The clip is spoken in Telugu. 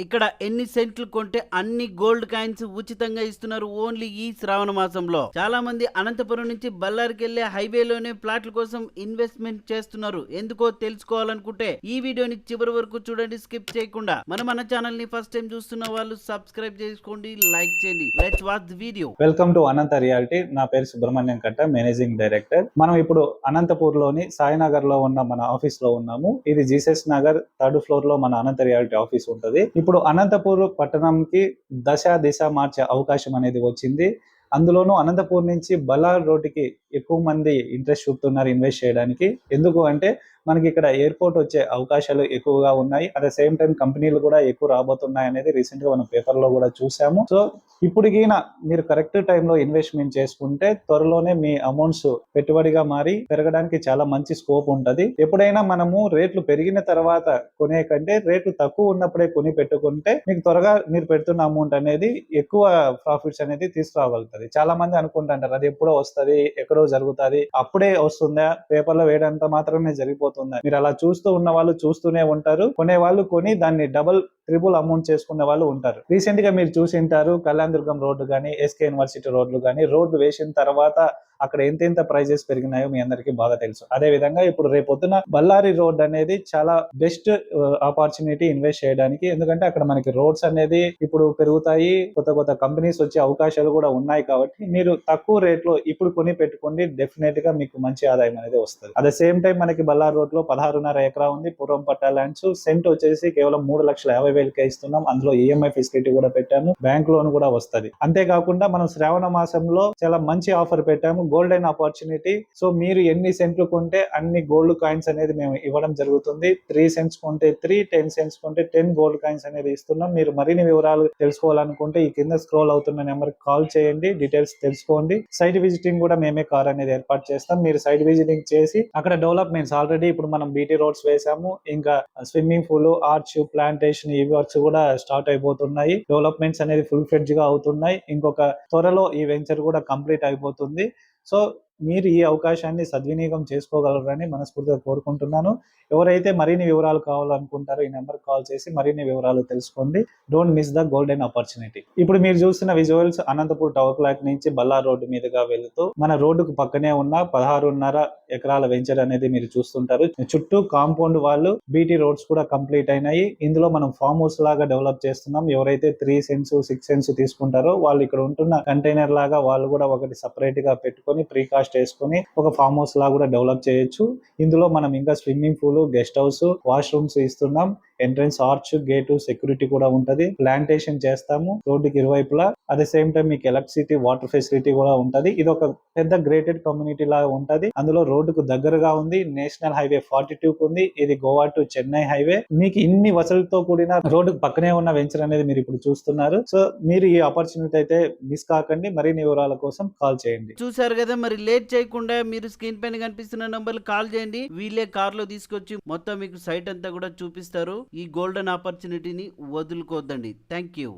ఇక్కడ ఎన్ని సెంట్లు కొంటే అన్ని గోల్డ్ కాయిన్స్ ఉచితంగా ఇస్తున్నారు ఓన్లీ ఈ శ్రావణ మాసంలో. చాలా మంది అనంతపురం నుంచి బళ్ళారికి వెళ్లే హైవేలోనే ప్లాట్ల కోసం ఇన్వెస్ట్మెంట్ చేస్తున్నారు. ఎందుకో తెలుసుకోవాలనుకుంటే ఈ వీడియోని చివరి వరకు చూడండి, స్కిప్ చేయకుండా. మన ఛానల్ ని ఫస్ట్ టైం చూస్తున్న వాళ్ళు సబ్స్క్రైబ్ చేసుకోండి, లైక్ చేయండి. Let's watch the video. Welcome to Anantha reality. నా పేరు సుబ్రహ్మణ్యం కట్ట, మేనేజింగ్ డైరెక్టర్. మనం ఇప్పుడు అనంతపూర్ లోని సాయినగర్ లో ఉన్న మన ఆఫీస్ లో ఉన్నాము. ఇది జీసస్ నగర్ 3rd ఫ్లోర్ లో మన అనంత రియాలిటీ ఆఫీస్ ఉంటది. ఇప్పుడు అనంతపూర్ పట్టణంకి దిశ మార్చే అవకాశం అనేది వచ్చింది. అందులోనూ అనంతపూర్ నుంచి బల్లార్ రోడ్డుకి ఎక్కువ మంది ఇంట్రెస్ట్ చూపుతున్నారు ఇన్వెస్ట్ చేయడానికి. ఎందుకు అంటే మనకి ఇక్కడ ఎయిర్పోర్ట్ వచ్చే అవకాశాలు ఎక్కువగా ఉన్నాయి. అట్ ద సేమ్ టైం కంపెనీలు కూడా ఎక్కువ రాబోతున్నాయి అనేది రీసెంట్ గా మనం పేపర్ లో కూడా చూసాము. సో ఇప్పటికైనా మీరు కరెక్ట్ టైంలో ఇన్వెస్ట్మెంట్ చేసుకుంటే త్వరలోనే మీ అమౌంట్స్ పెట్టుబడిగా మారి పెరగడానికి చాలా మంచి స్కోప్ ఉంటది. ఎప్పుడైనా మనము రేట్లు పెరిగిన తర్వాత కొనే కంటే రేట్లు తక్కువ ఉన్నప్పుడే కొని పెట్టుకుంటే మీకు త్వరగా మీరు పెడుతున్న అమౌంట్ అనేది ఎక్కువ ప్రాఫిట్స్ అనేది తీసుకురాగలుగుతుంది. చాలా మంది అనుకుంటుంటారు అది ఎప్పుడో వస్తుంది, ఎక్కడో జరుగుతుంది, అప్పుడే వస్తుందా, పేపర్లో వేయడంతో మాత్రమే జరిగిపోతుందా. మీరు అలా చూస్తూ ఉన్న వాళ్ళు చూస్తూనే ఉంటారు, కొనే వాళ్ళు కొని దాన్ని డబుల్ ట్రిపుల్ అమౌంట్ చేసుకునే వాళ్ళు ఉంటారు. రీసెంట్ గా మీరు చూసి ఉంటారు, కళ్యాణ్ దుర్గం రోడ్డు కానీ ఎస్కే యూనివర్సిటీ రోడ్లు కానీ రోడ్లు వేసిన తర్వాత అక్కడ ఎంత ప్రైజెస్ పెరిగినాయో మీ అందరికీ బాగా తెలుసు. అదే విధంగా ఇప్పుడు రేపొద్దున బళ్ళారి రోడ్ అనేది చాలా బెస్ట్ ఆపర్చునిటీ ఇన్వెస్ట్ చేయడానికి. ఎందుకంటే అక్కడ మనకి రోడ్స్ అనేది ఇప్పుడు పెరుగుతాయి, కొత్త కంపెనీస్ వచ్చే అవకాశాలు కూడా ఉన్నాయి. కాబట్టి మీరు తక్కువ రేట్ లో ఇప్పుడు కొని పెట్టుకోండి, డెఫినెట్ గా మీకు మంచి ఆదాయం అనేది వస్తుంది. అట్ ద సేమ్ టైం మనకి బళ్ళారి రోడ్ లో 16.5 ఎకరా ఉంది. పూర్వం పట్టా ల్యాండ్స్ సెంట్ వచ్చేసి కేవలం 3,50,000 ఇస్తున్నాం. అందులో ఈఎంఐ ఫెసిలిటీ కూడా పెట్టాము, బ్యాంక్ లోన్ కూడా వస్తుంది. అంతేకాకుండా మనం శ్రావణ మాసంలో చాలా మంచి ఆఫర్ పెట్టాము, గోల్డెన్ ఆపర్చునిటీ. సో మీరు ఎన్ని సెంట్లు కొంటే అన్ని గోల్డ్ కాయిన్స్ అనేది మేము ఇవ్వడం జరుగుతుంది. 3 సెంట్స్ కొంటే 3, 10 సెంట్స్ కొంటే 10 గోల్డ్ కాయిన్స్ అనేది ఇస్తున్నాం. మీరు మరిన్ని వివరాలు తెలుసుకోవాలనుకుంటే ఈ కింద స్క్రోల్ అవుతున్న నెంబర్ కాల్ చేయండి, డీటెయిల్స్ తెలుసుకోండి. సైట్ విజిటింగ్ కూడా మేమే కార్ అనేది ఏర్పాటు చేస్తాం. మీరు సైట్ విజిటింగ్ చేసి అక్కడ డెవలప్మెంట్స్ ఆల్రెడీ ఇప్పుడు మనం బీటీ రోడ్స్ వేసాము, ఇంకా స్విమ్మింగ్ పూల్, ఆర్చ్, ప్లాంటేషన్, ఈ వర్క్స్ కూడా స్టార్ట్ అయిపోతున్నాయి. డెవలప్మెంట్స్ అనేది ఫుల్ ఫ్లెడ్జ్ గా అవుతున్నాయి. ఇంకొక త్వరలో ఈ వెంచర్ కూడా కంప్లీట్ అయిపోతుంది. సో మీరు ఈ అవకాశాన్ని సద్వినియోగం చేసుకోగలరని మనస్ఫూర్తిగా కోరుకుంటున్నాను. ఎవరైతే మరిన్ని వివరాలు కావాలనుకుంటారో ఈ నెంబర్ కాల్ చేసి మరిన్ని వివరాలు తెలుసుకోండి. Don't miss the golden opportunity. ఇప్పుడు మీరు చూస్తున్న విజువల్స్ అనంతపూర్ టవర్ క్లాక్ నుంచి బల్లార్ రోడ్డు మీదుగా వెళుతూ మన రోడ్డుకు పక్కనే ఉన్న 16.5 ఎకరాల వెంచర్ అనేది మీరు చూస్తుంటారు. చుట్టూ కాంపౌండ్ వాళ్ళు బీటీ రోడ్స్ కూడా కంప్లీట్ అయినాయి. ఇందులో మనం ఫామ్ హౌస్ లాగా డెవలప్ చేస్తున్నాం. ఎవరైతే 3 సెంట్స్ 6 సెంట్స్ తీసుకుంటారో వాళ్ళు ఇక్కడ ఉంటున్న కంటైనర్ లాగా వాళ్ళు కూడా ఒకటి సపరేట్ గా పెట్టుకొని ప్రీకాస్ట్ వేసుకొని ఒక ఫామ్ హౌస్ లాగా కూడా డెవలప్ చేయొచ్చు. ఇందులో మనం ఇంకా swimming pool, guest house, washrooms ఇస్తున్నాం. ఎంట్రన్స్ ఆర్చ్, గేట్, సెక్యూరిటీ కూడా ఉంటది. ప్లాంటేషన్ చేస్తాము రోడ్డుకి ఇరువైపులా. అట్ ద సేమ్ టైం మీకు ఎలక్ట్రిసిటీ, వాటర్ ఫెసిలిటీ కూడా ఉంటది. ఇది ఒక పెద్ద గ్రేటెడ్ కమ్యూనిటీ లాగా ఉంటది. అందులో రోడ్డుకు దగ్గరగా ఉంది. నేషనల్ హైవే 42 ఉంది. ఇది గోవా టు చెన్నై హైవే. మీకు ఇన్ని వసతులతో కూడిన రోడ్డుకు పక్కనే ఉన్న వెంచర్ అనేది మీరు ఇప్పుడు చూస్తున్నారు. సో మీరు ఈ ఆపర్చునిటీ అయితే మిస్ కాకండి. మరిన్ని వివరాల కోసం కాల్ చేయండి. చూసారు కదా, మరి లేట్ చేయకుండా మీరు స్క్రీన్ పైన కనిపిస్తున్న నంబర్ కాల్ చేయండి. వీళ్ళే కార్ లో తీసుకొచ్చి మొత్తం మీకు సైట్ అంతా కూడా చూపిస్తారు. ఈ గోల్డెన్ ఆపర్చునిటీని వదులుకోవద్దండి. Thank you.